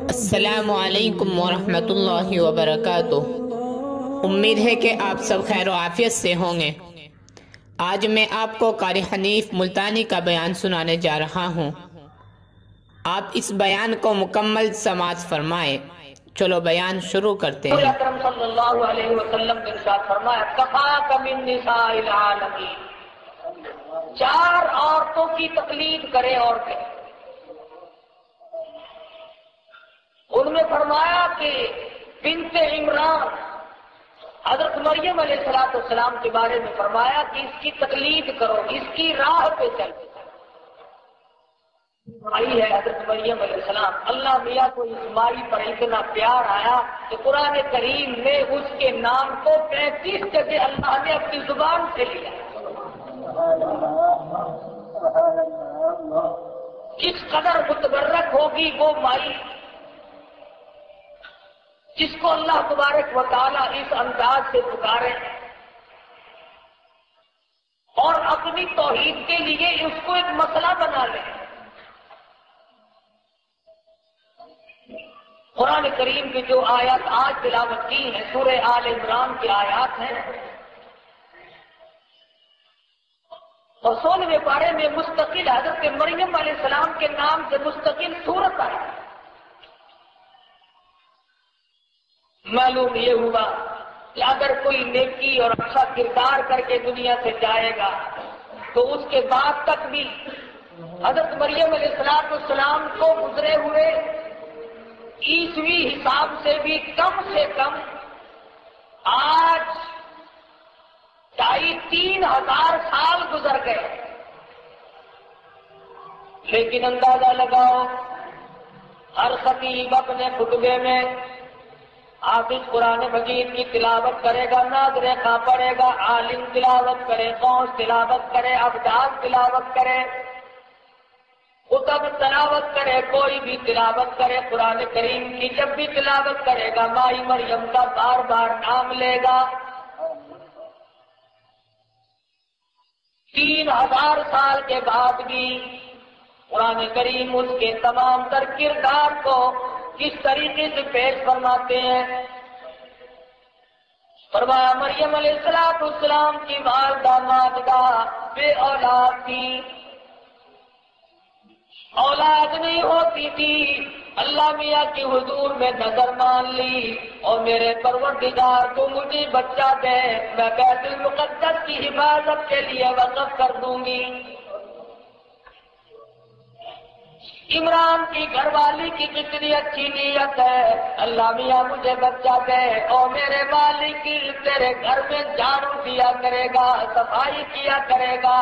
السلام علیکم ورحمۃ اللہ وبرکاتہ۔ امید ہے کہ آپ سب خیر و عافیت سے ہوں گے۔ آج میں آپ کو قاری حنیف ملتانی کا بیان سنانے جا رہا ہوں۔ آپ اس بیان کو مکمل سماعت فرمائیں۔ چلو بیان شروع کرتے ہیں۔ اکرم صلی اللہ علیہ وسلم نے ارشاد فرمایا کفاک من نساء العالمین، 4 عورتوں کی تقلید کرے عورتیں۔ ان میں فرمایا کہ بنت عمران حضرت مریم علیہ السلام کے بارے میں فرمایا کہ اس کی تقلید کرو، اس کی راہ پہ چل۔ آئی ہے حضرت مریم علیہ السلام، اللہ میاں کو اس مائی پر اتنا پیار آیا کہ قرآن کریم میں اس کے نام کو 35 جگہ اللہ نے اپنی زبان سے لیا۔ کس قدر متبرک ہوگی وہ مائی جس کو اللہ تبارک و تعالیٰ اس انداز سے پکارے اور اپنی توحید کے لیے اس کو ایک مسئلہ بنا لے۔ قرآن کریم کی جو آیات آج تلاوت کی ہیں سورہ آل عمران کی آیات ہیں، اور 16ویں پارے میں مستقل حضرت مریم علیہ السلام کے نام سے مستقل سورت آئی۔ معلوم یہ ہوا کہ اگر کوئی نیکی اور اچھا کردار کر کے دنیا سے جائے گا تو اس کے بعد تک بھی حضرت مریم علیہ السلام کو گزرے ہوئے عیسوی حساب سے بھی کم سے کم آج 2,500-3,000 سال گزر گئے۔ لیکن اندازہ لگاؤ، ہر خطیب اپنے خطبے میں حافظ قرآن مجید کی تلاوت کرے گا، ناظر خواں پڑھے گا، عالم تلاوت کرے، غوث تلاوت کرے، ابدال تلاوت کرے، قطب تلاوت کرے، کوئی بھی تلاوت کرے، قرآن کریم کی جب بھی تلاوت کرے گا مائی مریم کا بار بار نام لے گا۔ 3,000 سال کے بعد بھی قرآن کریم اس کے تمام تر کردار کو کس طریقے سے پیش فرماتے ہیں۔ فرمایا مریم علیہ السلام کی والدہ ماجدہ بے اولاد تھی، اولاد نہیں ہوتی تھی، اللہ میاں کی حضور میں نظر مان لی اور میرے پروردگار تو مجھے بچہ دے، میں بیت المقدس کی حفاظت کے لیے وقف کر دوں گی۔ عمران کی گھر والی کی کتنی اچھی نیت ہے، اللہ میاں مجھے بچہ دے اور میرے مالک تیرے گھر میں جھاڑو دیا کرے گا، صفائی کیا کرے گا،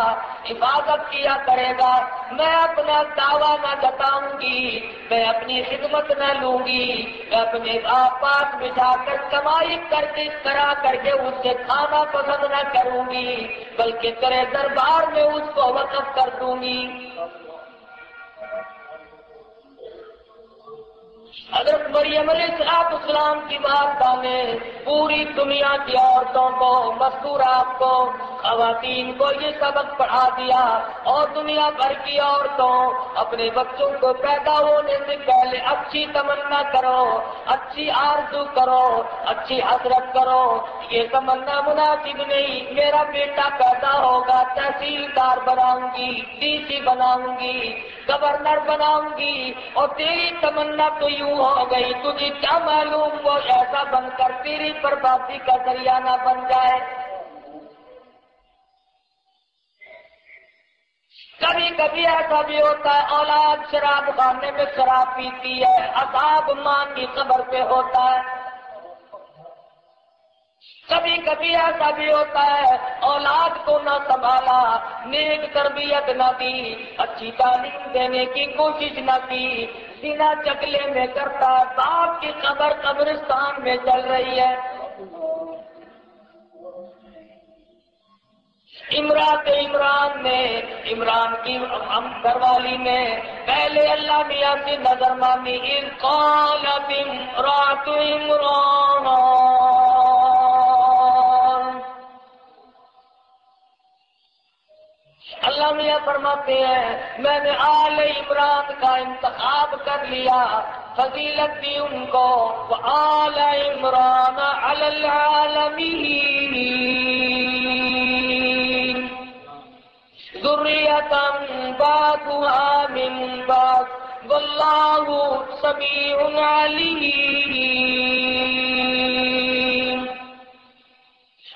حفاظت کیا کرے گا، میں اپنا دعویٰ نہ جتاؤں گی، میں اپنی خدمت نہ لوں گی، میں اپنے آپ پاس بٹھا کر کمائی کر کے کرا کر کے اس سے کھانا پسند نہ کروں گی، بلکہ تیرے دربار میں اس کو وقف کر دوں گی۔ حضرت مریم علیہ السلام کی والدہ نے پوری دنیا کی عورتوں کو، مستورات کو، خواتین کو یہ سبق پڑھا دیا، اور دنیا بھر کی عورتوں اپنے بچوں کو پیدا ہونے سے پہلے اچھی تمنا کرو، اچھی آرزو کرو، اچھی حسرت کرو۔ یہ تمنا مناسب نہیں، میرا بیٹا پیدا ہوگا تحصیلدار بناؤں گی، ڈی سی بناؤں گی، گورنر بناؤں گی، اور تیری تمنا تو یوں ہو گئی، تجھے کیا معلوم وہ ایسا بن کر تیری بربادی کا ذریعہ نہ بن جائے۔ کبھی کبھی ایسا بھی ہوتا ہے اولاد شراب خانے میں شراب پیتی ہے، عذاب ماں کی قبر پہ ہوتا ہے۔ کبھی کبھی ایسا بھی ہوتا ہے اولاد کو نہ سنبھالا، نیک تربیت نہ دی، اچھی تعلیم دینے کی کوشش نہ کی، زنا چکلے میں کرتا، باپ کی قبر قبرستان میں چل رہی ہے۔ عمران کی گھر والی نے پہلے اللہ میاں کی نظر مانی، اذ قالت امرأۃ عمران، اللہ میاں فرماتے ہیں میں نے آل عمران کا انتخاب کر لیا، فضیلت دی ان کو، وآل عمران علی العالمین ذریۃ بعضها من بعض واللہ سمیع علیم۔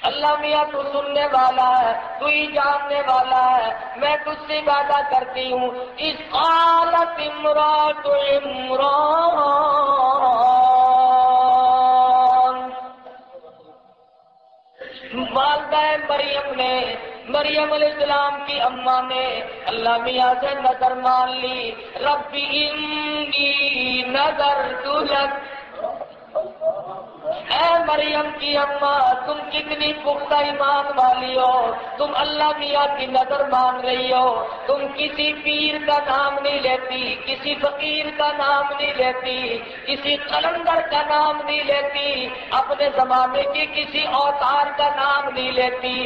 اللہ میاں تو سننے والا ہے، تو ہی جاننے والا ہے، میں تجھ سے وعدہ کرتی ہوں۔ اذ قالت امرأۃ عمران، والدہ مریم نے، مریم علیہ السلام کی اماں نے اللہ میاں سے نظر مان لی، رب انی نذرت لک، اے مریم کی اماں تم کتنی پختہ ایمان والی ہو، تم اللہ میاں کی نظر مان رہی ہو، تم کسی پیر کا نام نہیں لیتی، کسی فقیر کا نام نہیں لیتی، کسی قلندر کا نام نہیں لیتی، اپنے زمانے کی کسی اوتار کا نام نہیں لیتی،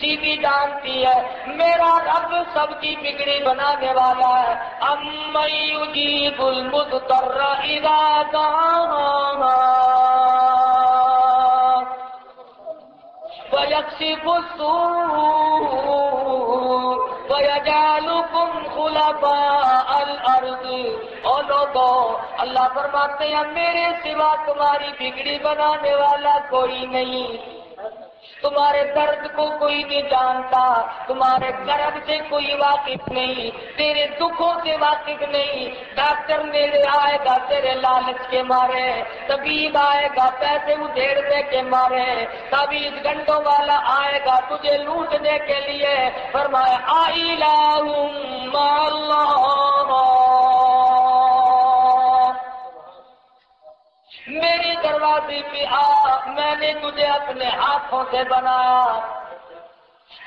سیدھی جانتی ہے میرا رب سب کی بگڑی بنانے والا ہے۔ امن یجیب المضطر اذا دعاہ وَيَكْشِفُ السُّوءَ وَيَجْعَلُكُمْ خُلَفَاءَ الْأَرْضِ۔ اور لوگوں اللہ فرماتے ہیں میرے سوا تمہاری بگڑی بنانے والا کوئی نہیں، تمہارے درد کو کوئی نہیں جانتا، تمہارے کرب سے کوئی واقف نہیں، تیرے دکھوں سے واقف نہیں۔ ڈاکٹر میرے آئے گا تیرے لالچ کے مارے، طبیب آئے گا پیسے ادھیڑنے کے مارے، تعویذ گنڈوں والا آئے گا تجھے لوٹنے کے لیے۔ فرمایا الہ مع اللہ، میری دروازے پہ آ، میں نے تجھے اپنے ہاتھوں سے بنایا،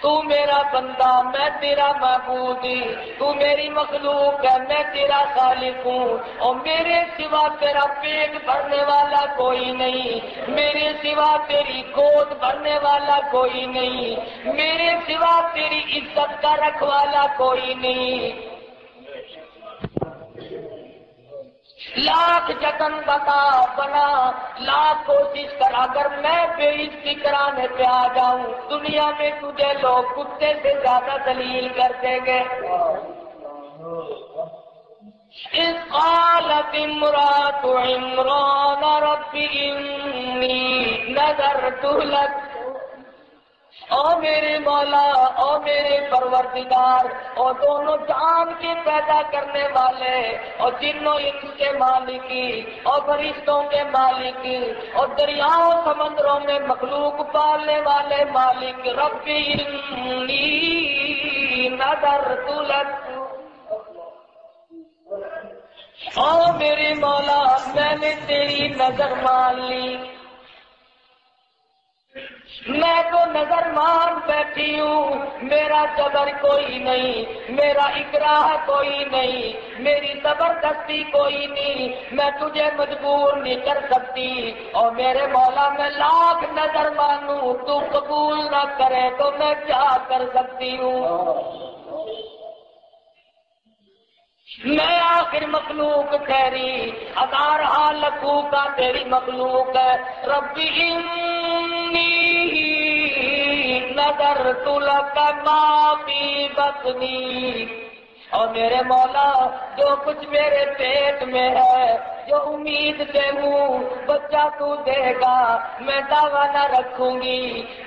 تو میرا بندہ میں تیرا معبود، تو میری مخلوق ہے میں تیرا خالق ہوں، اور میرے سوا تیرا پیٹ بھرنے والا کوئی نہیں، میرے سوا تیری گود بھرنے والا کوئی نہیں، میرے سوا تیری عزت کا رکھوالا کوئی نہیں۔ لاکھ جتن بنا، لاکھ کوشش کر، اگر میں بے عزتی کرانے پہ آ جاؤں دنیا میں تجھے لوگ کتے سے زیادہ ذلیل کر دیں گے۔ اذ قالت امرأۃ عمران رب انی نذرت لک، او میرے مولا، او میرے پروردگار، اور دونوں جان کے پیدا کرنے والے، اور جنوں انس کے مالکی، اور فرشتوں کے مالک، اور دریاؤں سمندروں میں مخلوق پالنے والے مالک، رب انی نذرت لک، او میرے مولا میں نے تیری نظر مان لی، میں تو نظر مان بیٹھی ہوں، میرا جبر کوئی نہیں، میرا اکراہ کوئی نہیں، میری زبردستی کوئی نہیں، میں تجھے مجبور نہیں کر سکتی، اور میرے مولا میں لاکھ نظر مانوں تو قبول نہ کرے تو میں کیا کر سکتی ہوں؟ میں آخر مخلوق تیری، ہزار لکھوں کا تیری مخلوق ہے، رب انی نذرت لک ما فی بطنی، اور میرے مولا جو کچھ میرے پیٹ میں ہے، جو امید سے ہوں بچہ تو دے گا، میں دعویٰ نہ رکھوں گی،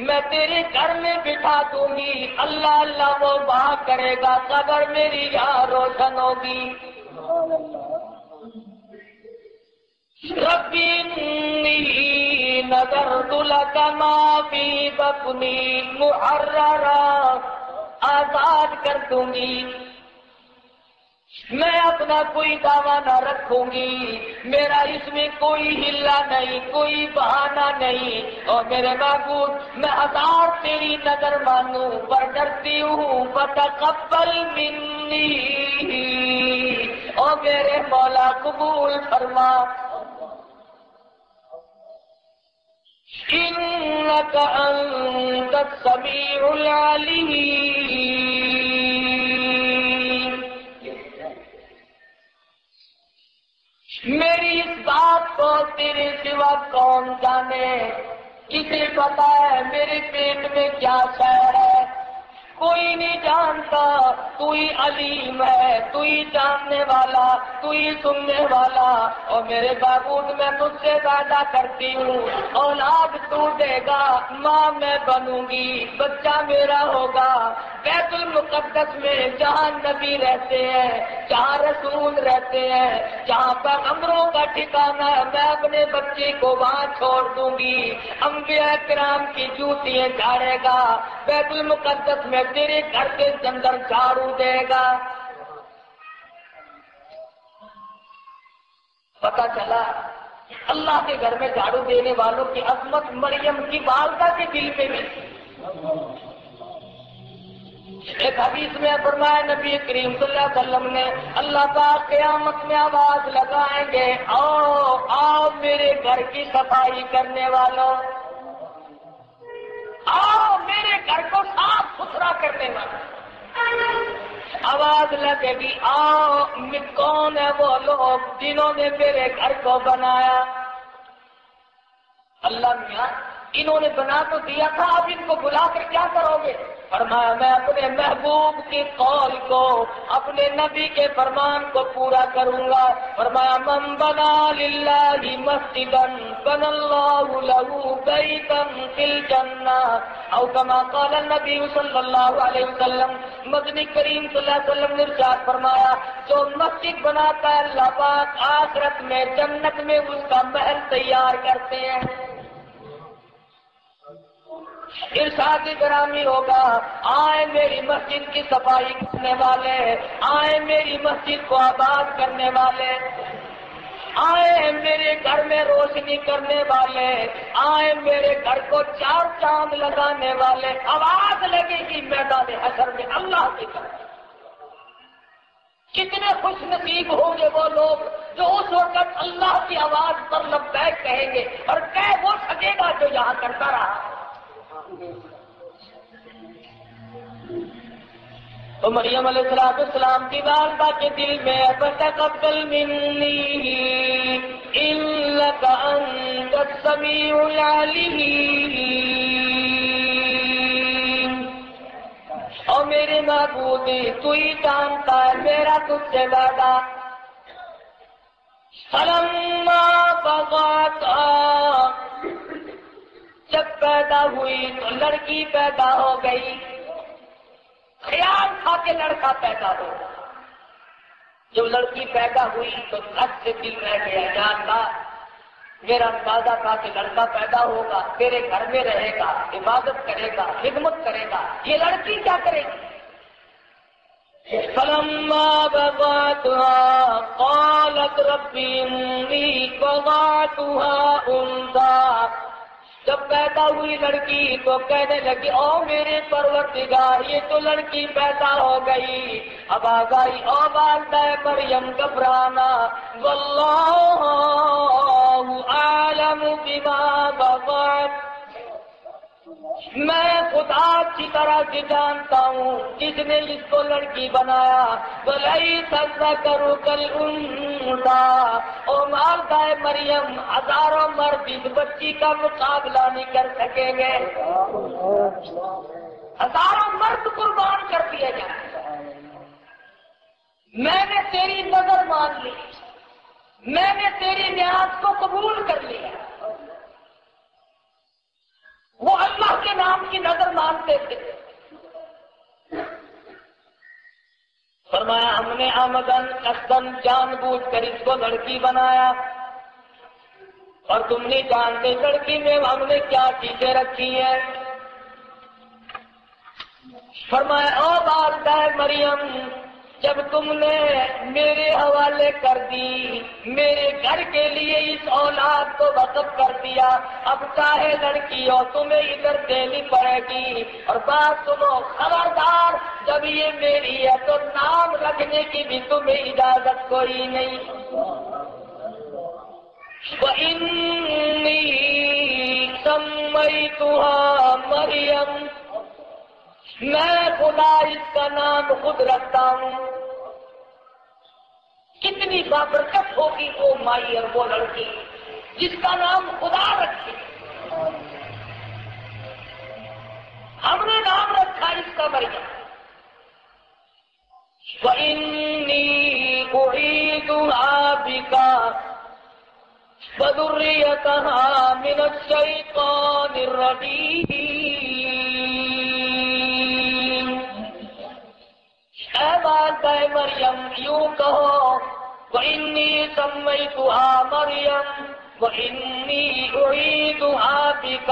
میں تیرے گھر میں بٹھا دوں گی، اللہ اللہ وہ وہاں کرے گا، قبر میری یہاں روشن ہوگی۔ رب انی نذرت لک ما فی بطنی محررا، آزاد کر دوں گی، میں اپنا کوئی دعویٰ نہ رکھوں گی، میرا اس میں کوئی ہلا نہیں، کوئی بہانہ نہیں، اور میرے معبود میں ہزار تیری نظر مانوں پر ڈرتی ہوں، فتقبل منی، اور میرے مولا قبول فرما، انک انت السمیع العلیم۔ میری اس بات کو تیرے سوا کون جانے؟ کسے پتا ہے میرے پیٹ میں کیا خیر ہے؟ کوئی نہیں جانتا، تو ہی علیم ہے، تو ہی جاننے والا، تو ہی سننے والا۔ اور میرے معبود میں تجھ سے وعدہ کرتی ہوں، اولاد تو دے گا، ماں میں بنوں گی، بچہ میرا ہوگا۔ بیت المقدس میں جہاں نبی رہتے ہیں، جہاں رسول رہتے ہیں، جہاں پیغمبروں کا ٹھکانہ ہے، میں اپنے بچے کو وہاں چھوڑ دوں گی۔ انبیاء کرام کی جوتیاں جھاڑے گا، بیت المقدس میں تیرے گھر کے اندر جھاڑو دے گا۔ پتا چلا اللہ کے گھر میں جھاڑو دینے والوں کی عظمت مریم کی والدہ کے دل میں بھی۔ ایک حدیث میں فرمایا نبی کریم صلی اللہ علیہ وسلم نے، اللہ پاک قیامت میں آواز لگائیں گے، آؤ آؤ میرے گھر کی صفائی کرنے والوں، آؤ میرے گھر کو صاف ستھرا کرنے والوں۔ آواز لگے گی، آؤ کون ہے وہ لوگ جنہوں نے میرے گھر کو بنایا؟ اللہ میاں انہوں نے بنا تو دیا تھا، اب ان کو بلا کر کیا کرو گے؟ فرمایا میں اپنے محبوب کی قول کو، اپنے نبی کے فرمان کو پورا کروں گا۔ فرمایا من بنا للہ مسجدا بنى اللہ له بیتا فی الجنہ، او کما قال النبی صلی اللہ علیہ وسلم۔ مدنی کریم صلی اللہ علیہ وسلم نے ارشاد فرمایا، جو مسجد بناتا ہے اللہ پاک آخرت میں جنت میں اس کا محل تیار کرتے ہیں۔ ارشاد گرامی ہوگا، آئے میری مسجد کی صفائی کرنے والے، آئے میری مسجد کو آباد کرنے والے، آئے میرے گھر میں روشنی کرنے والے، آئے میرے گھر کو چار چاند لگانے والے۔ آواز لگے گی میدان حشر میں اللہ کی طرف۔ کتنے خوش نصیب ہوں گے وہ لوگ جو اس وقت اللہ کی آواز پر لبیک کہیں گے، اور کہہ وہ سکے گا جو یہاں کرتا رہا۔ تو مریم علیہ السلام کی والدہ کے دل میں فتقبل منی انک انت السمیع العلیم، اور میرے معبود تو ہی جانتا ہے میرا تجھ سے وعدہ۔ فلما بغت، جب پیدا ہوئی تو لڑکی پیدا ہو گئی، خیال تھا کہ لڑکا پیدا ہوگا۔ جب لڑکی پیدا ہوئی تو رت سے دل رہ گیا، جانتا میرا اندازہ تھا کہ لڑکا پیدا ہوگا، تیرے گھر میں رہے گا، عبادت کرے گا، خدمت کرے گا، یہ لڑکی کیا کرے گی؟ فلما وضعتها قالت رب انی وضعتها انثى، جب پیدا ہوئی لڑکی تو کہنے لگی، او میرے پروردگار یہ تو لڑکی پیدا ہو گئی۔ اب آ گئی او والدہ مریم گھبرانا، واللہ اعلم بما وضعت، میں خدا کی طرح سے جانتا ہوں جس نے اس کو لڑکی بنایا۔ وَلَيْسَ الذَّكَرُ كَالْأُنثَىٰ، او والدہ مریم ہزاروں مرد اس بچی کا مقابلہ نہیں کر سکیں گے، ہزاروں مرد قربان کر دیے جائیں۔ میں نے تیری نظر مان لی، میں نے تیری نیاز کو قبول کر لیا۔ وہ اللہ کے نام کی نظر مانتے تھے۔ فرمایا ہم نے آمدن قصدن جان بوجھ کر اس کو لڑکی بنایا، اور تم نہیں جانتے لڑکی میں ہم نے کیا چیزیں رکھی ہیں۔ فرمایا او والدہ مریم، جب تم نے میرے حوالے کر دی، میرے گھر کے لیے اس اولاد کو وقف کر دیا، اب چاہے لڑکی ہو تمہیں ادھر دینی پڑے گی۔ اور بات سنو خبردار، جب یہ میری ہے تو نام رکھنے کی بھی تمہیں اجازت کوئی نہیں۔ وَإِنِّي سَمَّيْتُهَا مریم، میں خدا اس کا نام خود رکھتا ہوں۔ کتنی کتنی بابرکت ہوگی وہ مائی اور وہ لڑکی جس کا نام خدا رکھے. ہم نے نام رکھا اس کا مریم. وَإِنِّي أُعِيذُهَا بِكَ وَذُرِّيَّتَهَا مِنَ الشَّيْطَانِ الرَّجِيمِ. اے والدہ مریم یوں کہو وَإِنِّي سَمَّيْتُهَا مَرْيَمَ وَإِنِّي أُعِيذُهَا بِكَ.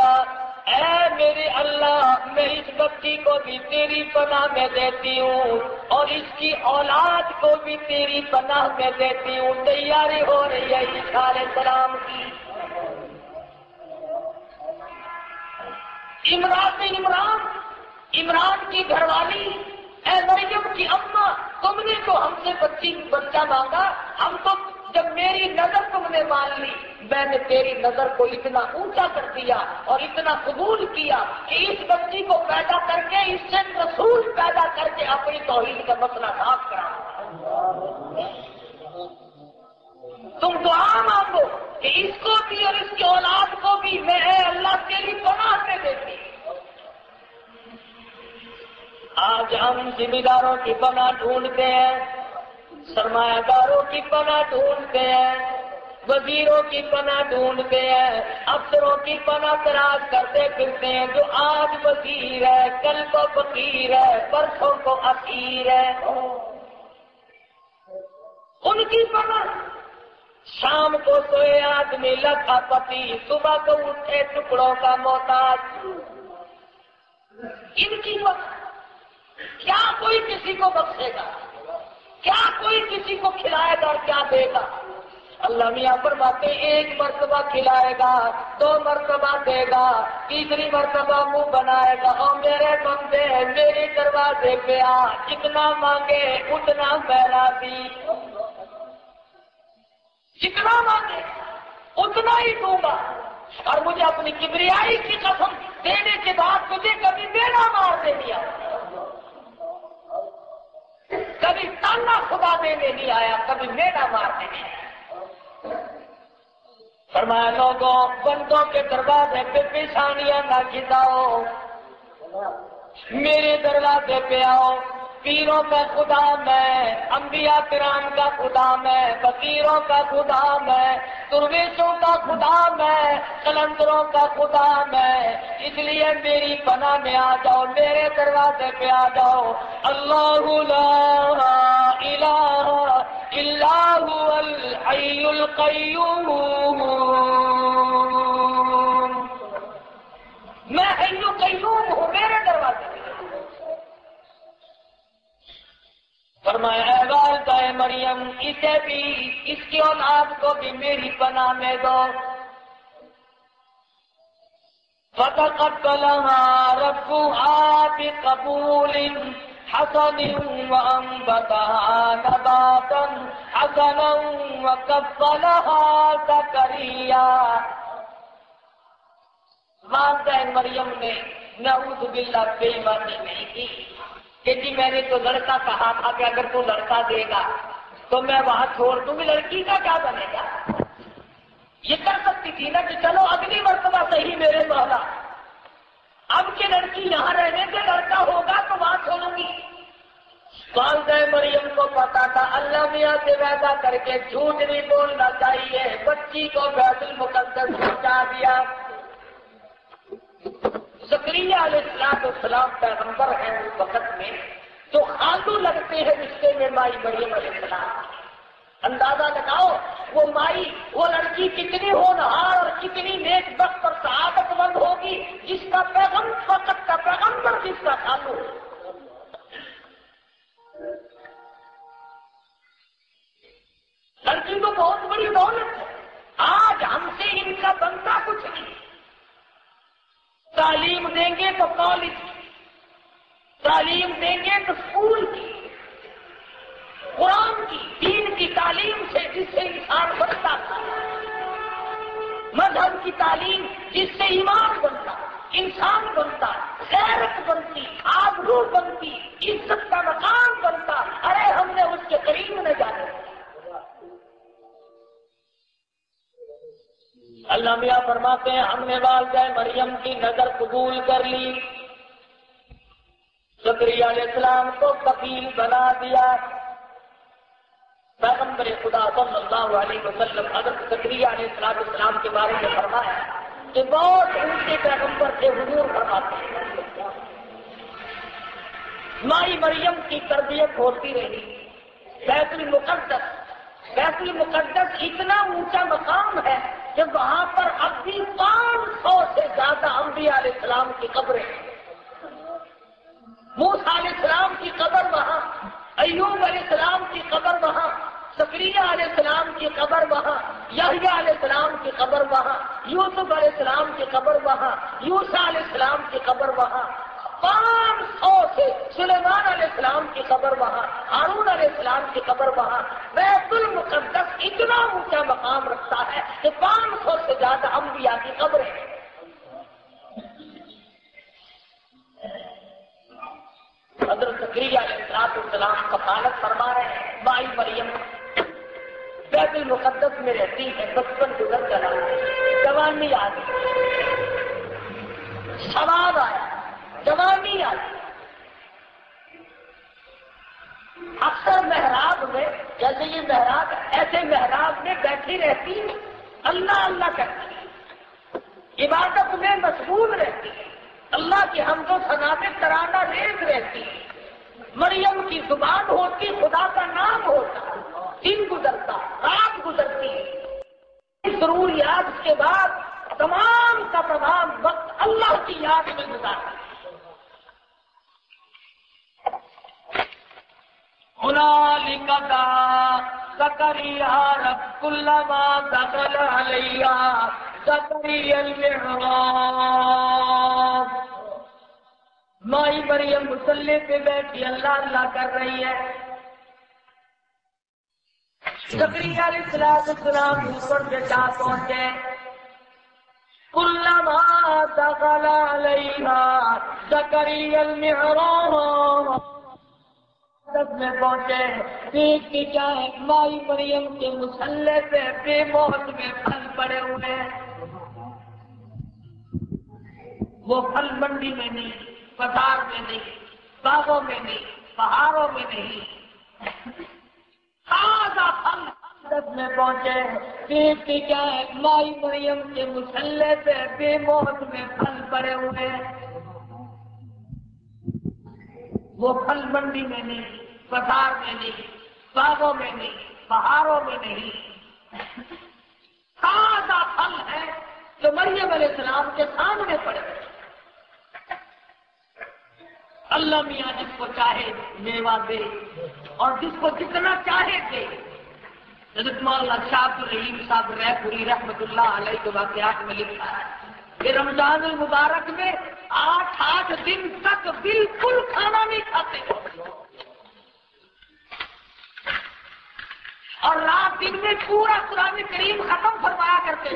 اے میرے اللہ میں اس بچی کو بھی تیری پناہ میں دیتی ہوں اور اس کی اولاد کو بھی تیری پناہ میں دیتی ہوں. تیاری ہو رہی ہے عیسیٰ علیہ السلام کی. عمران کی گھر والی اے مریم کی اماں تم نے تو ہم سے بچہ مانگا. ہم تو جب میری نظر تم نے مان لی میں نے تیری نظر کو اتنا اونچا کر دیا اور اتنا قبول کیا کہ اس بچی کو پیدا کر کے اس سے رسول پیدا کر کے اپنی توحید کا مسئلہ صاف کرا. تم دعا مانگو کہ اس کو بھی اور اس کی اولاد کو بھی میں اے اللہ تیری پناہ میں دیتی. آج ہم ذمہ داروں کی پناہ ڈھونڈتے ہیں, سرمایہ داروں کی پناہ ڈھونڈتے ہیں, وزیروں کی پناہ ڈھونڈتے ہیں, افسروں کی پناہ تلاش کرتے پھرتے ہیں. جو آج وزیر ہے کل کو فقیر ہے پرسوں کو اسیر ہے. ان کی پناہ. شام کو سوئے آدمی لکھا پتی صبح کو اٹھے ٹکڑوں کا محتاج. ان کی پناہ. کیا کوئی کسی کو بخشے گا؟ کیا کوئی کسی کو کھلائے گا اور کیا دے گا؟ اللہ میاں فرماتے ایک مرتبہ کھلائے گا, 2 مرتبہ دے گا, تیسری مرتبہ منہ بنائے گا اور میرے بندے میرے دروازے پہ آ, جتنا مانگے اتنا میرا دی. جتنا مانگے اتنا ہی دوں گا اور مجھے اپنی کبریائی کی قسم دینے کے بعد تجھے کبھی میرا مار دے دیا, کبھی تانا خدا دینے نہیں آیا, کبھی میرا مار دینے آیا. فرمایا لوگوں بندوں کے دروازے پہ پیشانیاں نہ کھچاؤ, میرے دروازے پہ آؤ. پیروں کا خدا میں, انبیاء کرام کا خدا میں, فقیروں کا خدا میں, درویشوں کا خدا میں, قلندروں کا خدا میں. اس لیے میری پناہ میں آ جاؤ, میرے دروازے پہ آ جاؤ. اللہ لا الہ الا هو الحی القیوم. میں حی قیوم ہوں, میرے دروازے پہ. فرمایا اے والدہ مریم اسے بھی اس کی اولاد کو بھی میری پناہ میں دو. فتقبلها ربها بقبول حسن وانبتها نباتا حسنا وكفلها زكريا. والدہ مریم نے نعوذ باللہ بے ایمانی نہیں کی کہ جی میں نے تو لڑکا کہا تھا کہ اگر تو لڑکا دے گا تو میں وہاں چھوڑ دوں گی, لڑکی کا کیا بنے گا. یہ کر سکتی تھی نا کہ چلو اگلی مرتبہ صحیح میرے مولا, اب کہ لڑکی یہاں رہنے سے لڑکا ہوگا تو وہاں چھوڑوں گی. والدہ مریم کو پتا تھا اللہ میاں سے وعدہ کر کے جھوٹ نہیں بولنا چاہیے. بچی کو بیت المقدس پہنچا دیا. زکریا علیہ السلام پیغمبر ہیں اس وقت میں, تو خالو لگتے ہیں رشتے میں مائی مریم علیہ السلام. اندازہ لگاؤ وہ مائی, وہ لڑکی کتنی ہونہار اور کتنی نیک بخت اور سعادت مند ہوگی جس کا فقط کا پیغمبر جس کا خالو. لڑکی تو بہت بڑی دولت ہے. آج ہم سے ان کا بنتا کچھ نہیں. تعلیم دیں گے تو کالج کی, تعلیم دیں گے تو اسکول کی, قرآن کی دین کی تعلیم سے جس سے انسان بنتا تھا, مذہب کی تعلیم جس سے ایمان بنتا, انسان بنتا, غیرت بنتی, آبرو بنتی, عزت کا مقام بنتا. ارے ہم نے اس کے قریب نہ جانے. اللہ میاں فرماتے ہیں ہم نے والدہ مریم کی نظر قبول کر لی، زکریا علیہ السلام کو کفیل بنا دیا۔ پیغمبر خدا صلی اللہ علیہ وسلم حضرت زکریا علیہ السلام کے بارے میں فرمایا کہ بہت اونچے پیغمبر تھے، حضور فرماتے ہیں مائی مریم کی تربیت ہوتی رہی۔ بیت المقدس اتنا اونچا مقام ہے کہ وہاں پر اب بھی 500 سے زیادہ انبیاء علیہ السلام کی قبریں ہیں۔ موسیٰ علیہ السلام کی قبر وہاں، ایوب علیہ السلام کی قبر وہاں، زکریا علیہ السلام کی قبر وہاں، یحییٰ علیہ السلام کی قبر وہاں، یوسف علیہ السلام کی قبر وہاں، یوسیٰ علیہ السلام کی قبر وہاں، 500 سے سلیمان علیہ السلام کی قبر وہاں، ہارون علیہ السلام کی قبر وہاں۔ بیت المقدس اتنا اونچا مقام رکھتا ہے کہ 500 سے زیادہ انبیاء کی قبریں ہیں۔ حضرت زکریا علیہ السلام کفالت فرما رہے ہیں مائی مریم بیت المقدس میں رہتی ہے، بچپن گزر چلا، جوانی آ گئی، شباب آیا، جوانی آئی، اکثر محراب میں جیسے یہ محراب ایسے محراب میں بیٹھی رہتی، اللہ اللہ کرتی، عبادت میں مشغول رہتی، اللہ کی حمد و ثنا میں ترانہ ریز رہتی، مریم کی زبان ہوتی، خدا کا نام ہوتا، دن گزرتا، رات گزرتی، ضروریات کے بعد تمام کا تمام وقت اللہ کی یاد میں گزارتا۔ هنالك دعا زكريا رب كلما دخل عليها زكريا المحراب۔ مائی مریم مصلی پہ بیٹھی اللہ اللہ کر رہی ہے، زکریا علیہ السلام اوپر سے جا پہنچے، كلما دخل عليها زكريا المحراب میں پہنچے، دیکھتی جائے مائی مریم کے مصلی پہ بے موت میں پھل پڑے ہوئے، وہ پھل منڈی میں نہیں، بازار میں نہیں، باغوں میں نہیں، پہاڑوں میں نہیں، تازہ پھل میں پہنچے، دیکھتی جائے مائی مریم کے مصلی پہ بے موت میں پھل پڑے ہوئے، وہ پھل منڈی میں نہیں، بازار میں نہیں، باغوں میں نہیں، پہاڑوں میں نہیں، تازہ پھل ہے جو مریم علیہ السلام کے سامنے پڑے۔ اللہ میاں جس کو چاہے میوہ دے اور جس کو جتنا چاہے دے۔ حضرت مولانا شاہ عبد الرحیم صاحب رہ پوری رحمت اللہ علیہ کے واقعات میں لکھا ہے کہ رمضان المبارک میں 8 دن تک بالکل کھانا نہیں کھاتے اور رات دن میں پورا قرآن کریم ختم فرمایا کرتے،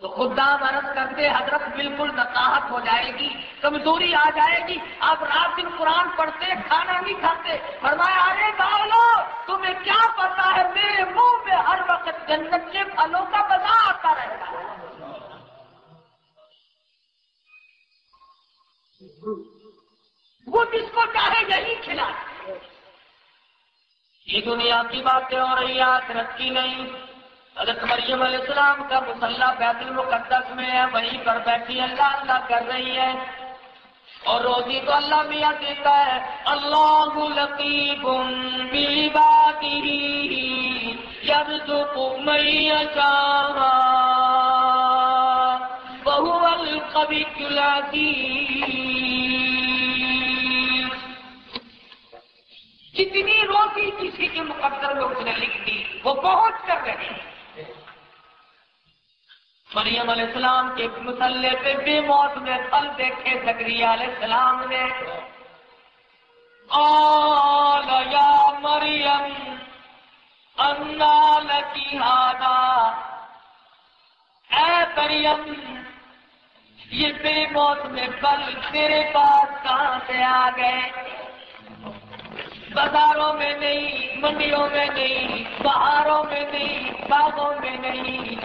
تو خدام عرض کرتے حضرت بالکل نقاہت ہو جائے گی، کمزوری آ جائے گی، آپ رات دن قرآن پڑھتے کھانا نہیں کھاتے۔ فرمایا ارے باولو تمہیں کیا پتا ہے میرے منہ میں ہر وقت جنت کے پھلوں کا مزہ آتا رہتا ہے، وہ جس کو چاہے یہی کھلا۔ یہ دنیا کی باتیں ہو رہی ہیں، آخرت کی نہیں۔ حضرت مریم علیہ السلام کا مصلی بیت المقدس میں ہے، وہیں پر بیٹھی اللہ اللہ کر رہی ہے، اور روزی تو اللہ میاں دیتا ہے۔ اللہ لطیف بعبادہ یرزق من یشاء وہو القوی العزیز۔ جتنی روزی کسی کے مقدر میں اس نے لکھ دی وہ پہنچ کر رہی ہے۔ مریم علیہ السلام کے مصلی پہ بے موت میں پھل دیکھے زکریا علیہ السلام نے۔ قال یا مریم انا لکی ھذا، اے مریم یہ بے موت میں پھل تیرے پاس کہاں سے آ گئے؟ بازاروں میں نہیں، منڈیوں میں نہیں، بہاروں میں نہیں، باغوں میں نہیں،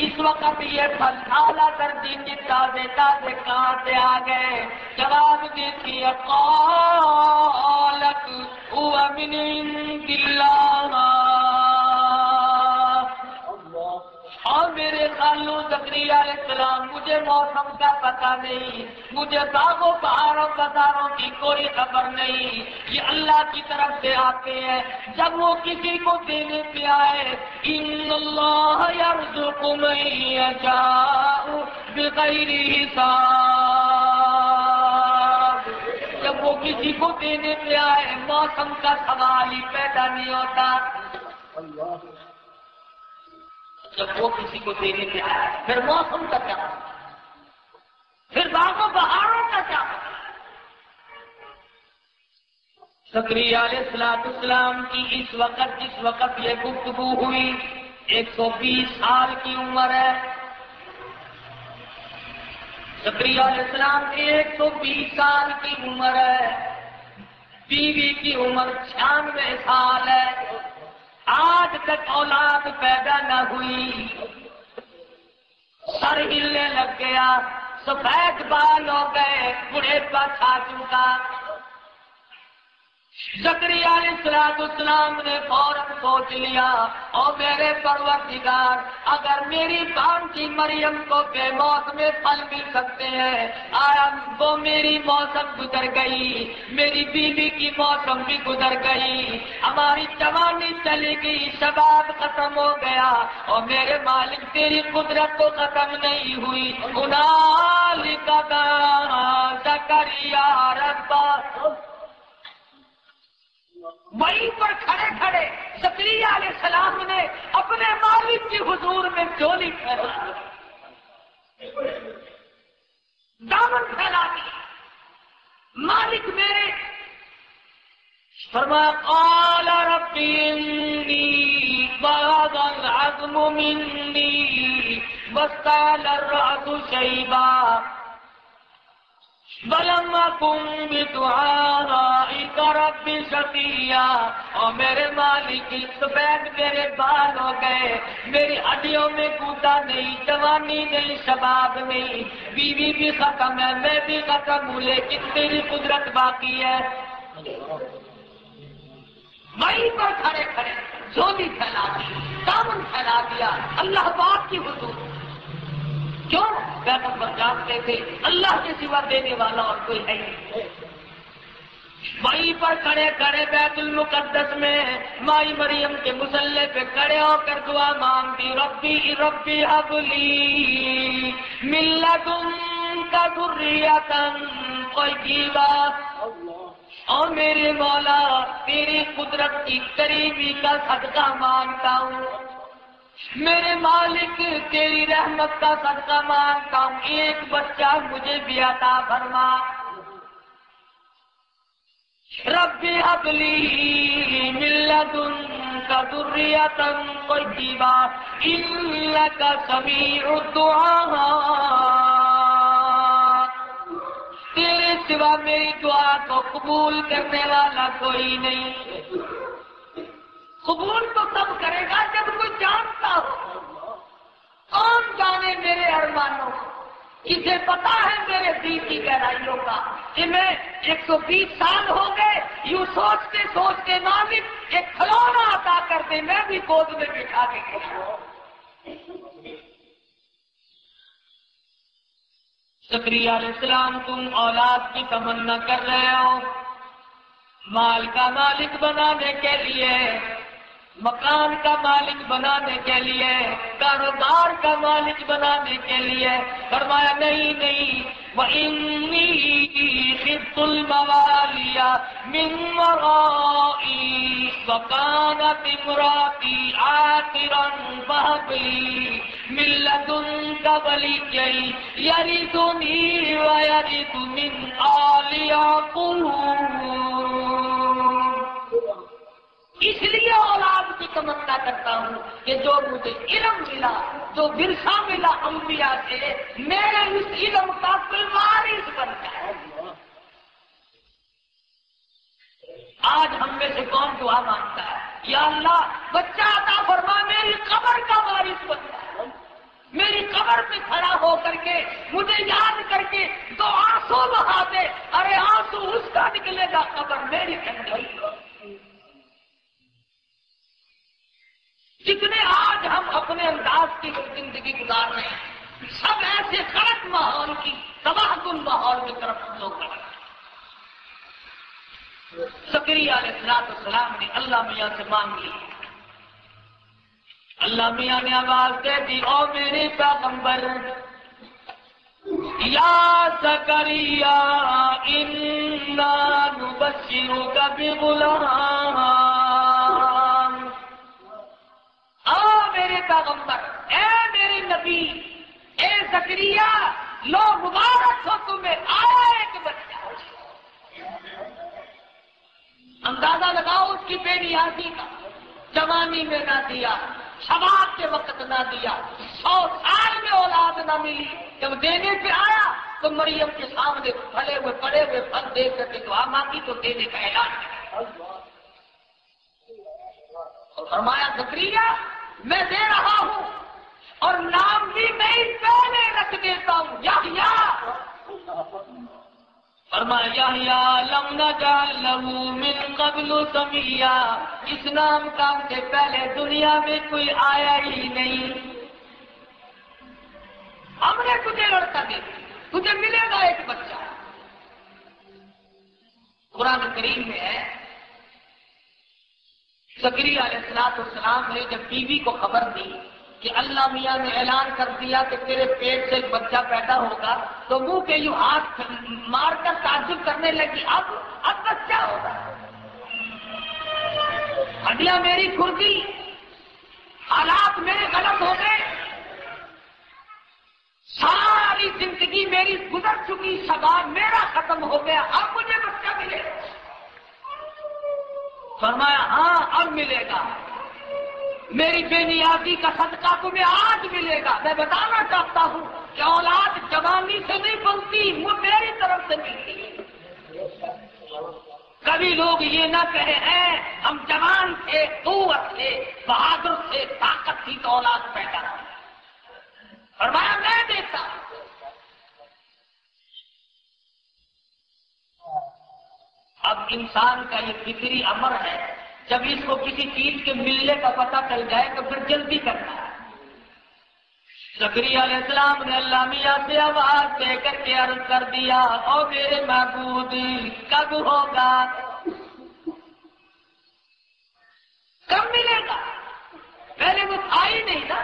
اس وقت یہ پھل اعلیٰ درجے کے تازے تازے کہاں سے آ گئے؟ جواب دیتی ہے قالت هو من عند اللہ، اور میرے خالو زکریا علیہ السلام مجھے موسم کا پتہ نہیں، مجھے باغوں پہاڑوں بازاروں کی کوئی خبر نہیں، یہ اللہ کی طرف سے آتے ہیں جب وہ کسی کو دینے پہ آئے۔ ان اللہ یرزق من یشاء بغیر حساب، جب وہ کسی کو دینے پہ آئے موسم کا سوال ہی پیدا نہیں ہوتا۔ جب وہ کسی کو دینے پہ آئے پھر موسم کا کیا ہوتا، پھر باغوں بہاروں کا کیا ہوتا۔ زکریا علیہ السلام کی اس وقت جس وقت یہ گفتگو ہوئی 120 سال کی عمر ہے۔ زکریا علیہ السلام کی 120 سال کی عمر ہے، بیوی کی عمر 96 سال ہے، آج تک اولاد پیدا نہ ہوئی، سر ہلنے لگ گیا، سفید بال ہو گئے، بڑھیپا چھا چکا۔ زکریا علیہ السلام نے فوراً سوچ لیا، اور میرے پروردگار اگر میری بانٹی مریم کو بے موسم پھل مل سکتے ہیں، آیا وہ میری موسم گزر گئی، میری بیوی کی موسم بھی گزر گئی، ہماری جوانی چلی گئی، شباب ختم ہو گیا، اور میرے مالک تیری قدرت تو ختم نہیں ہوئی۔ ہنالک دعا زکریا ربہ، وہیں پر کھڑے کھڑے زکریا علیہ السلام نے اپنے مالک کی حضور میں جھولی پھیلا، دامن پھیلا دیا، مالک میرے فرمایا قال رب انی بلغ العظم منی واستعل الرأس شیبا ولم اکن بدعائک رب شقیا، اور میرے مالک سفید میرے بال ہو گئے، میری ہڈیوں میں کوتا نہیں، جوانی نہیں، شباب نہیں، بیوی بھی ختم ہے، میں بھی ختم ہوں، لیکن تیری قدرت باقی ہے۔ وہیں پر کھڑے کھڑے جھولی پھیلا دی، دامن پھیلا دیا اللہ پاک کی حضور۔ کیوں؟ پیغمبر جانتے تھے اللہ کے سوا دینے والا اور کوئی ہے نہیں۔ وہیں پر کھڑے کھڑے بیت المقدس میں مائی مریم کے مصلے پہ کھڑے ہو کر دعا مانگتی، ربی ربی ہب لی من لدنک ذریۃ طیبہ، اور میرے مولا تیری قدرت کی قریبی کا صدقہ مانگتا ہوں، میرے مالک تیری رحمت کا صدقہ مانگتا ہوں، ایک بچہ مجھے بھی عطا فرما۔ ربی ہب لی من لدنک ذریۃ طیبہ انک سمیع الدعاء، تیرے سوا میری دعا کو قبول کرنے والا کوئی نہیں۔ قبول تو تب کرے گا جب کوئی جانتا ہو۔ کون جانے میرے ارمانوں کو، کسے پتا ہے میرے دل کی گہرائیوں کا کہ میں 120 سال ہو گئے یوں سوچتے سوچتے مالک ایک کھلونا عطا کر دے، میں بھی گود میں بٹھا کے کھلاؤں۔ زکریا علیہ السلام تم اولاد کی تمنا کر رہے ہو، مال کا مالک بنانے کے لیے، مکان کا مالک بنانے کے لیے، کاروبار کا مالک بنانے کے لیے، فرمایا نہیں نہیں، وَإِنِّي خِفْتُ الْمَوَالِيَ مِنْ وَرَائِي وَكَانَتِ امْرَأَتِي عَاقِرًا فَهَبْ لِي مِن لَّدُنكَ وَلِيًّا يَرِثُنِي وَيَرِثُ مِنْ آلِ يَعْقُوبَ۔ اس لیے اولاد کی تمنا کرتا ہوں کہ جو مجھے علم ملا، جو ورثہ ملا انبیاء سے، میرے اس علم کا کوئی وارث بن جائے۔ آج ہم میں سے کون دعا مانگتا ہے، یا اللہ بچہ عطا فرما، میری قبر کا وارث بن جائے۔ میری قبر پہ کھڑا ہو کر کے مجھے یاد کر کے تو آنسو بہا دے. ارے آنسو اس کا نکلے گا، قبر میری ٹھنڈی. جتنے آج ہم اپنے انداز کی زندگی گزار رہے ہیں، سب ایسے غلط ماحول کی تباہ کن ماحول کی طرف ہم لوگ کر رہے ہیں. زکریا علیہ السلام نے اللہ میاں سے مانگ لی. اللہ میاں نے آواز دے دی، او میرے پیغمبر، یا زکریا انا نبشرک بغلام. میرے پیغمبر، اے میرے نبی، اے زکریا، لو مبارک ہو تمہیں، آیا ایک بچہ. اندازہ لگاؤ اس کی بے نیازی کا. جوانی میں نہ دیا، شباب کے وقت نہ دیا، 100 سال میں اولاد نہ ملی. جب دینے پہ آیا تو مریم کے سامنے پھلے ہوئے پڑے ہوئے پھل دیکھ کر کے دعا مانگی تو دینے کا اعلان کیا. اور فرمایا زکریا میں دے رہا ہوں، اور نام بھی میں ہی پہلے رکھ دیتا ہوں، یحییٰ. فرمایا یحییٰ لم نجعل لہ من قبل سمیہ، اس نام کا ان سے پہلے دنیا میں کوئی آیا ہی نہیں. ہم نے تجھے لڑکا دے دیا، تجھے ملے گا ایک بچہ. قرآن کریم میں ہے، زکریا علیہ السلام نے جب بیوی کو خبر دی کہ اللہ میاں نے اعلان کر دیا کہ تیرے پیٹ سے ایک بچہ پیدا ہوگا، تو منہ پہ یوں ہاتھ مار کر تعجب کرنے لگی، اب بچہ ہوگا. ہڈیاں میری کھردی، حالات میرے غلط ہو گئے، ساری زندگی میری گزر چکی، شباب میرا ختم ہو گیا، اب مجھے بچہ ملے. فرمایا ہاں اب ملے گا، میری بے نیازی کا صدقہ تمہیں آج ملے گا. میں بتانا چاہتا ہوں کہ اولاد جوانی سے نہیں بنتی، وہ میری طرف سے ملتی ہے. کبھی لوگ یہ نہ کہیں ہیں ہم جوان تھے، قوت تھے، بہادر تھے، طاقت تھی تو اولاد پیدا ہوئی. فرمایا میں دیتا. اب انسان کا یہ فطری امر ہے، جب اس کو کسی چیز کے ملنے کا پتہ چل جائے تو پھر جلدی کرنا ہے. زکریا علیہ السلام نے اللہ میاں سے آواز دے کر کے عرض کر دیا، او میرے معبود کب ہوگا، کب ملے گا؟ پہلے وہ تھا ہی نہیں نا.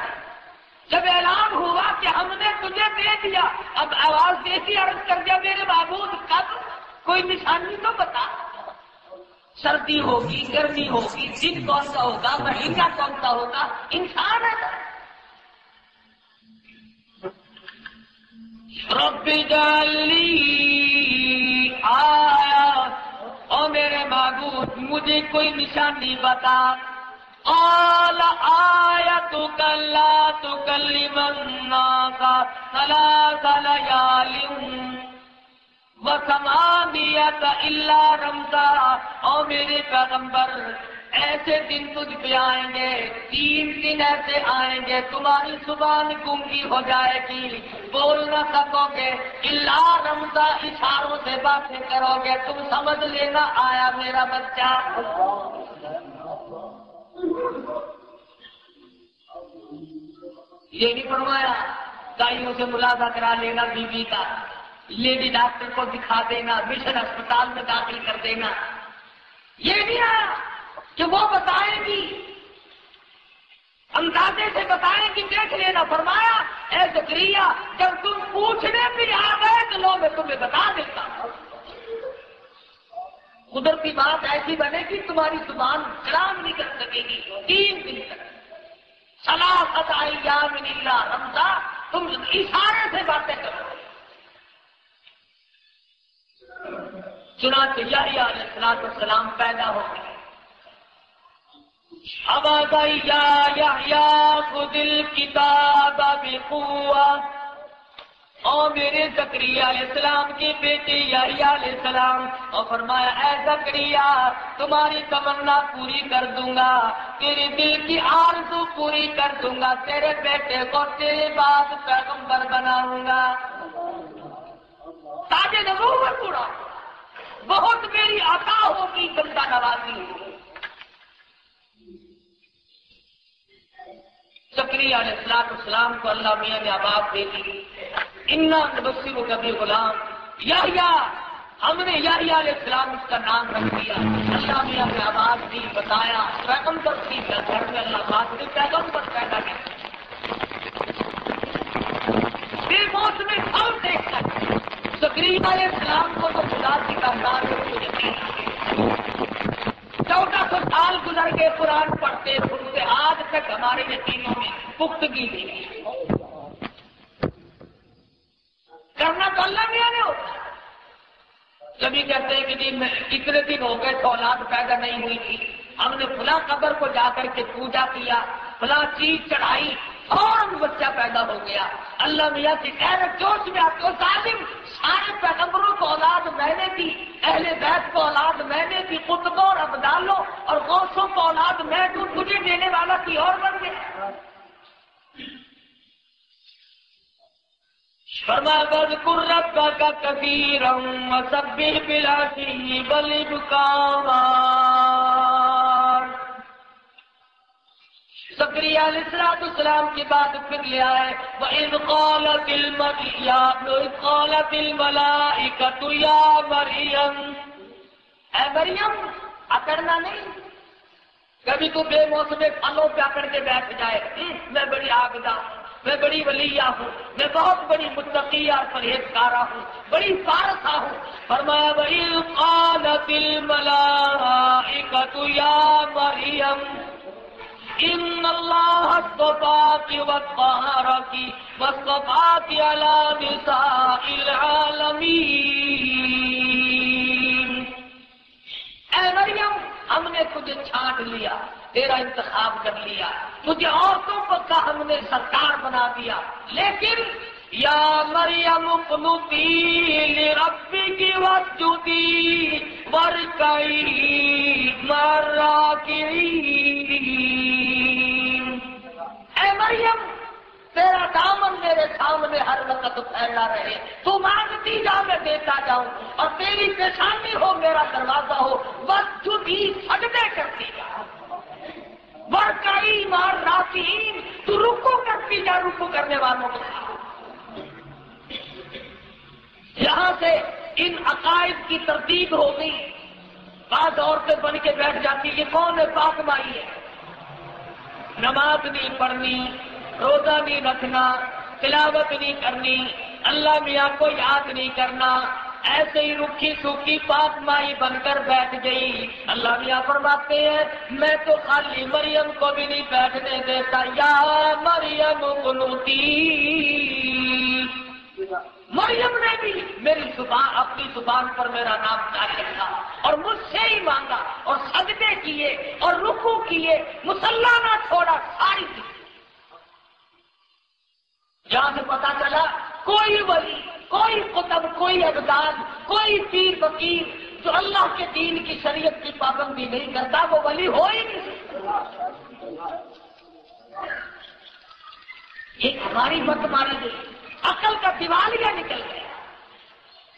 جب اعلان ہوا کہ ہم نے تجھے دے دیا، اب آواز دیتی عرض کر دیا میرے معبود کب، کوئی نشانی تو بتا. سردی ہوگی، گرمی ہوگی، دن کون سا ہوگا، مہینہ کون سا ہوگا، انسان ہے. رب جعلنی آیا، او میرے معبود مجھے کوئی نشانی بتا. قال آیتک لا تکلم الناس ثلاث لیال وثمانیۃ الا رمزا. او میرے پیغمبر ایسے دن تجھ پہ آئیں گے، 3 دن ایسے آئیں گے تمہاری زبان گونگی ہو جائے گی، بول نہ سکو گے، الا رمزا اشاروں سے باتیں کرو گے، تم سمجھ لینا آیا میرا بچہ. یہ نہیں فرمایا دائیوں سے ملاقہ کرا لینا بیوی کا، لیڈی ڈاکٹر کو دکھا دینا، مشن اسپتال میں داخل کر دینا. یہ نہیں آیا کہ وہ بتائیں گی، اندازے سے بتائیں گی، دیکھ لینا. فرمایا اے زکریا جب تم پوچھنے بھی آ گئے تو لو میں تمہیں بتا دیتا ہوں. قدرتی بات ایسی بنے گی تمہاری زبان کلام نہیں کر سکے گی 3 دن تک. ثلاثۃ ایام الا رمزا، تم اشارے سے باتیں کرو. چنانچہ یحییٰ علیہ السلام پیدا ہو گئے. آواز آئی یا یحییٰ خذ الکتاب بقوہ، اور میرے زکریا علیہ السلام کی بیٹی یحییٰ علیہ السلام، اور فرمایا اے زکریا تمہاری تمنا پوری کر دوں گا، تیرے دل کی آرزو پوری کر دوں گا، تیرے بیٹے کو تیرے بعد پیغمبر بناؤں گا۔ تاج نبوت پورا بہت میری عطا ہوگی، بندہ نوازی ہوگی۔ زکریا علیہ السلام کو اللہ میاں نے آواز دے دی، انا نبشرک بغلام یحییٰ، ہم نے یحییٰ علیہ السلام اس کا نام رکھ دیا۔ اللہ میاں نے آواز دی، بتایا پیغمبر کی گھر میں اللہ پاک نے پیغمبر پیدا کیا۔ بے موسم پھل دیکھ کر زکریا علیہ السلام کو تو خدا کی کردار میں مجھے یقین آ گیا۔ 1400 سال گزر کے قرآن پڑھتے سنتے آج تک ہمارے یقینوں میں پختگی نہیں کرنا تو اللہ میاں نے ہوتا۔ کبھی کہتے ہیں کہ جی اتنے دن ہو گئے تو اولاد پیدا نہیں ہوئی تھی، ہم نے فلاں قبر کو جا کر کے پوجا کیا، فلاں چیز چڑھائی اور بچہ پیدا ہو گیا۔ اللہ میاں کی غیرت جوش میں آتے ہو، ظالم سارے پیغمبروں کو اولاد میں نے دی، اہل بیت کو اولاد میں نے دی، قطبوں اور ابدالوں اور غوثوں کو اولاد میں دوں، تجھے دینے والا کوئی اور بن گیا۔ فرمایا واذکر ربک کثیرا وسبح بالعشی والابکار۔ زکریا علیہ السلام کی بات پھر لے آئے، وَإِذْ قَالَتِ الْمَلَائِكَةُ يَا مَرْيَمْ، اے مریم اکڑنا نہیں، کبھی تو بے موسم پھلوں پہ اکڑ کے بیٹھ جائے، میں بڑی عابدہ ہوں، میں بڑی ولیہ ہوں، میں بہت بڑی متقیہ اور پرہیزگارہ ہوں، بڑی فارسہ ہوں۔ فرمایا وَإِذْ قَالَتِ الْمَلَائِكَةُ يَا مَرْيَمْ ان اللہ اصطفاک وطہرک واصطفاک علی نساء العالمین۔ اے مریم ہم نے تجھے چھانٹ لیا، تیرا انتخاب کر لیا، تجھے عورتوں کا ہم نے سرکار بنا دیا، لیکن یا مریم اقنتی لربک واسجدی وارکعی مع الراکعین۔ اے مریم تیرا دامن میرے سامنے ہر وقت پھیلا رہے، تو مانگتی جا میں دیتا جاؤں، اور تیری پیشانی ہو میرا دروازہ ہو، واسجدی سجدے کرتی جا، وارکعی مع الراکعین تو رکوع کرتی جا رکوع کرنے والوں کے ساتھ۔ یہاں سے ان عقائد کی ترتیب ہو گئی، بعض عورتیں بن کے بیٹھ جاتی، یہ کون ہے؟ پاک مائی ہے، نماز نہیں پڑھنی، روزہ نہیں رکھنا، تلاوت نہیں کرنی، اللہ میاں کو یاد نہیں کرنا، ایسے ہی رکھی سوکھی پاک مائی بن کر بیٹھ گئی۔ اللہ میاں فرماتے ہیں میں تو خالی مریم کو بھی نہیں بیٹھنے دیتا، یا مریم قنوتی، مریم نے بھی میری زبان اپنی زبان پر میرا نام جاری رکھا اور مجھ سے ہی مانگا اور سجدے کیے اور رکوع کیے، مصلی نہ چھوڑا، ساری چیز۔ یہاں سے پتا چلا کوئی ولی، کوئی قطب، کوئی ابدال، کوئی پیر فقیر جو اللہ کے دین کی شریعت کی پابندی نہیں کرتا وہ ولی ہو ہی نہیں سکتا۔ یہ ہماری مت ماری گئی، عقل کا دیوالیہ نکل گیا۔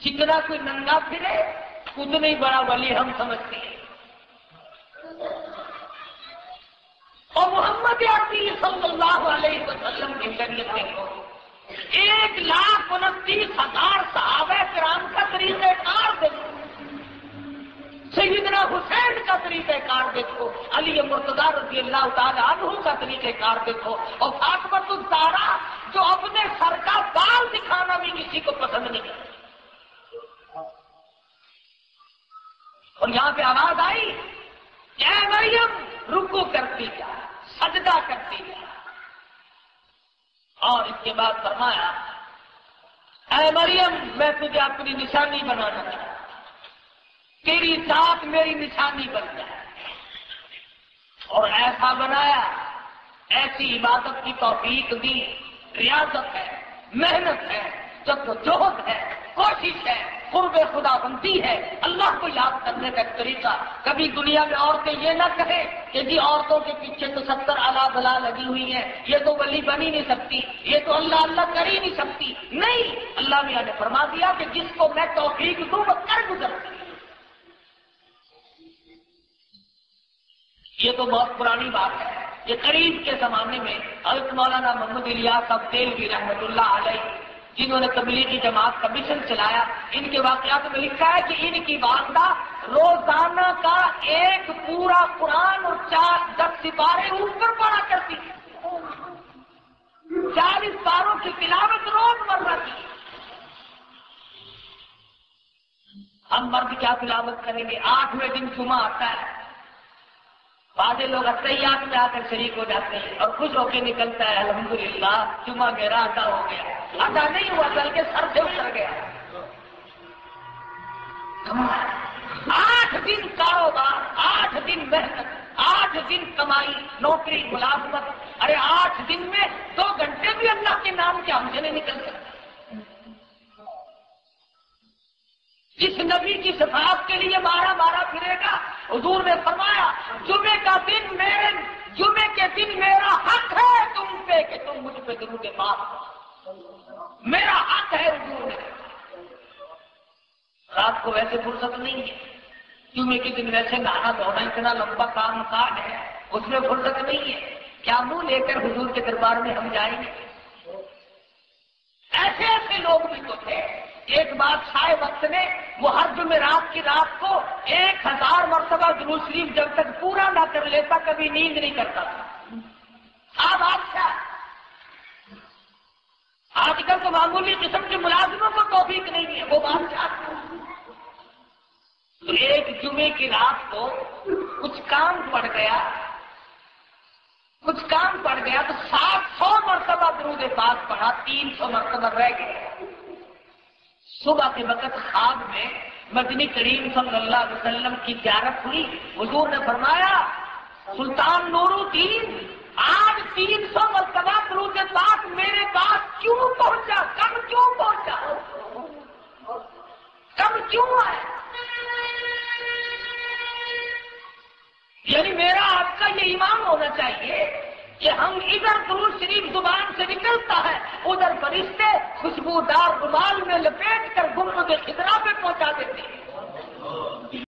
جتنا کوئی ننگا پھرے اتنا ہی بڑا ولی ہم سمجھتے ہیں۔ اور محمد عربی صلی اللہ علیہ وسلم کی شریعت میں 1,29,000 صحابہ کرام کا طریقہ کار دیکھو، سیدنا حسین کا طریقہ کار دیکھو، علی مرتضیٰ رضی اللہ تعالی عنہ کا طریقہ کار دیکھو، اور فاطمہ الزہرا جو اپنے سر کا بال دکھانا بھی کسی کو پسند نہیں کرتی۔ اور یہاں پہ آواز آئی اے مریم رکوع کرتی جا، سجدہ کرتی جا، اور اس کے بعد فرمایا اے مریم میں تجھے اپنی نشانی بنانا چاہتا، تیری ذات میری نشانی بن جائے، اور ایسا بنایا، ایسی عبادت کی توفیق دی، ریاضت ہے، محنت ہے، جدوجہد ہے، کوشش ہے، قرب خدا بندی ہے، اللہ کو یاد کرنے کا ایک طریقہ۔ کبھی دنیا میں عورتیں یہ نہ کہیں کہ جی عورتوں کے پیچھے تو 70 الا بلا لگی ہوئی ہیں، یہ تو ولی بن ہی نہیں سکتی، یہ تو اللہ اللہ کر ہی نہیں سکتی۔ نہیں، اللہ میاں نے فرما دیا کہ جس کو میں توفیق دوں وہ کر گزرتی۔ یہ تو بہت پرانی بات ہے، یہ قریب کے زمانے میں حضرت مولانا محمد الیاس صاحب دہلوی رحمۃ اللہ علیہ، جنہوں نے تبلیغی جماعت کا مشن چلایا، ان کے واقعات میں لکھا ہے کہ ان کی والدہ روزانہ کا ایک پورا قرآن اور 10 سپارے اوپر پڑھا کرتی، 40 پاروں کی تلاوت روز مرہ کی۔ ہم مرد کیا تلاوت کریں گے؟ 8ویں دن جمعہ آتا ہے، بعض لوگ عطیات میں آ کر شریک ہو جاتے ہیں اور خوش ہو کے نکلتا ہے الحمدللہ جمعہ میرا ادا ہو گیا۔ ادا نہیں ہوا بلکہ سر سے اتر گیا۔ 8 دن کاروبار، 8 دن محنت، 8 دن کمائی، نوکری، ملازمت، ارے 8 دن میں 2 گھنٹے بھی اللہ کے نام کے ہم سے نہیں نکل سکتے۔ جس نبی کی شفاعت کے لیے مارا پھرے گا، حضور نے فرمایا جمعے کے دن میرا حق ہے تم پہ کہ تم مجھ پہ درود پاک کرو، میرا حق ہے۔ حضور نے رات کو ویسے فرصت نہیں ہے، جمعے کے دن ویسے نہانا دھونا اتنا لمبا کام کاج ہے، اس میں فرصت نہیں ہے، کیا منہ لے کر حضور کے دربار میں ہم جائیں گے؟ ایسے لوگ بھی تو تھے۔ ایک بادشاہ وقت نے وہ ہر جمعرات کی رات کو 1000 مرتبہ درود شریف جب تک پورا نہ کر لیتا کبھی نیند نہیں کرتا تھا۔ بادشاہ آج کل تو معمولی قسم کے ملازموں کو توفیق نہیں ہے، وہ بادشاہ تو ایک جمعے کی رات کو کچھ کام پڑ گیا تو 700 مرتبہ درود پاک پڑھا، 300 مرتبہ رہ گئے۔ صبح کے وقت خواب میں مدنی کریم صلی اللہ علیہ وسلم کی زیارت ہوئی، حضور نے فرمایا سلطان نور الدین آج 300 مرتبہ درود پاک میرے پاس کیوں پہنچا، کم کیوں پہنچا، کم کیوں ہے؟ یعنی میرا آپ کا یہ ایمان ہونا چاہیے کہ ہم ادھر درود شریف زبان سے نکلتا ہے، ادھر فرشتے خوشبودار رومال میں لپیٹ کر گنبد خضرا پہ پہنچا دیتے ہیں۔